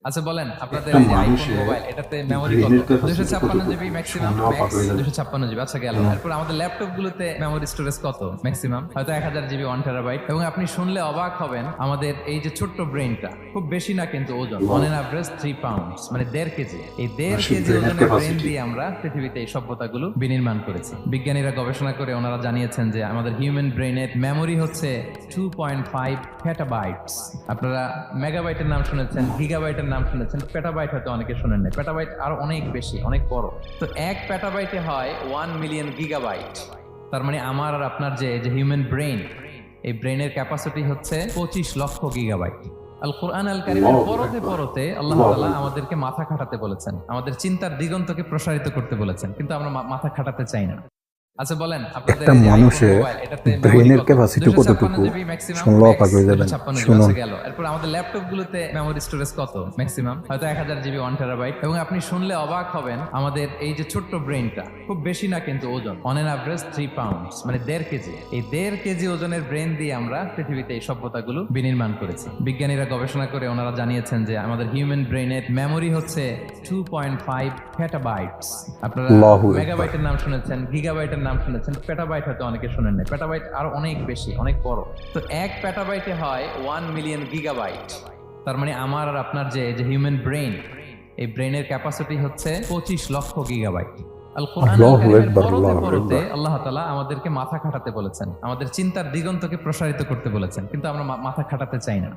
আচ্ছা বলেন আপনাদের একটা এই যে আইফোন মানুষের মোবাইল এটাতে মেমোরি কত? ব্রেনের ক্যাপাসিটি 256 জিবি কতটুকু ম্যাক্সিমাম, সন্দেহ ম্যাক্স পাওয়া যায়। 256 জিবি। আচ্ছা গেল। এরপর আমাদের ল্যাপটপ গুলোতে মেমোরি স্টোরেজ কত ম্যাক্সিমাম? হয়তো 1000 জিবি 1 টেরাবাইট। এবং আপনি শুনলে অবাক হবেন আমাদের এই যে ছোট্ট ব্রেনটা খুব বেশি না কিন্তু ওজন অন এন অ্যাভারেজ 3 পাউন্ডস মানে 1.5 কেজি। এই 1.5 মানুষের কেজি ব্রেনের ওজনের ব্রেন ক্যাপাসিটি দিয়ে আমরা পৃথিবীতে এই সভ্যতাগুলো বিনির্মাণ করেছি। বিজ্ঞানীরা গবেষণা করে ওনারা জানিয়েছেন যে আমাদের হিউম্যান ব্রেনের মেমোরি হচ্ছে 2.5 পেটাবাইটস। আপনারা মেগাবাইটের নাম শুনেছেন, গিগাবাইটের নাম শুনেছেন, পেটাবাইট হয়তো অনেকে শুনেন না। পেটাবাইট আরো অনেক বেশি, অনেক বড়। তো এক পেটাবাইটে হয় 1 মিলিয়ন গিগাবাইট। তার মানে আমার আর আপনার যে হিউম্যান ব্রেন, এই ব্রেনের ক্যাপাসিটি হচ্ছে 25 লক্ষ গিগাবাইট। আল কোরআন আল কারীমের আল্লাহু পরতে আকবার। পরতে আল্লাহ আল্লাহু তাআলা আকবার। আমাদেরকে মাথা খাটাতে বলেছেন, আমাদের চিন্তার দিগন্তকে প্রসারিত করতে বলেছেন, কিন্তু আমরা মাথা খাটাতে চাই না। আচ্ছা বলেন আপনাদের একটা এই যে আইফোন মানুষের মোবাইল এটাতে মেমোরি ব্রেনের কত? ক্যাপাসিটি 256 কতটুকু জিবি ম্যাক্সিমাম, শুনলে ম্যাক্স অবাক হয়ে যাবেন। 256 জিবি। শুনুন, আচ্ছা গেল। এরপর আমাদের ল্যাপটপ গুলোতে মেমোরি স্টোরেজ কত ম্যাক্সিমাম? হয়তো 1000 জিবি 1 টেরাবাইট। এবং আপনি শুনলে অবাক হবেন আমাদের এই যে ছোট্ট ব্রেনটা খুব বেশি না কিন্তু ওজন অন এন অ্যাভারেজ 3 পাউন্ডস মানে 1.5 কেজি। এই 1.5 কেজি ওজনের ব্রেন দিয়ে আমরা পৃথিবীতে এই সভ্যতাগুলো বিনির্মাণ করেছি। বিজ্ঞানীরা গবেষণা করে ওনারা জানিয়েছেন যে আমাদের হিউম্যান ব্রেনের মেমোরি হচ্ছে 2.5 পেটাবাইটস। আপনারা আল্লাহু আকবার। মেগাবাইটের নাম শুনেছেন, গিগাবাইটের নাম শুনেছেন, পেটাবাইট হয়তো অনেকে শুনেন না। পেটাবাইট আরো অনেক বেশি, অনেক বড়। তো এক পেটাবাইটে হয় 1 মিলিয়ন গিগাবাইট। তার মানে আমার আর আপনার যে হিউম্যান ব্রেন, এই ব্রেনের ক্যাপাসিটি হচ্ছে 25 লক্ষ গিগাবাইট। আল কোরআন আল আল্লাহু কারীমের আকবার। পরতে আল্লাহু পরতে আকবার। আল্লাহ তাআলা আমাদেরকে মাথা খাটাতে বলেছেন, আমাদের চিন্তার দিগন্তকে প্রসারিত করতে বলেছেন, কিন্তু আমরা মাথা খাটাতে চাই না।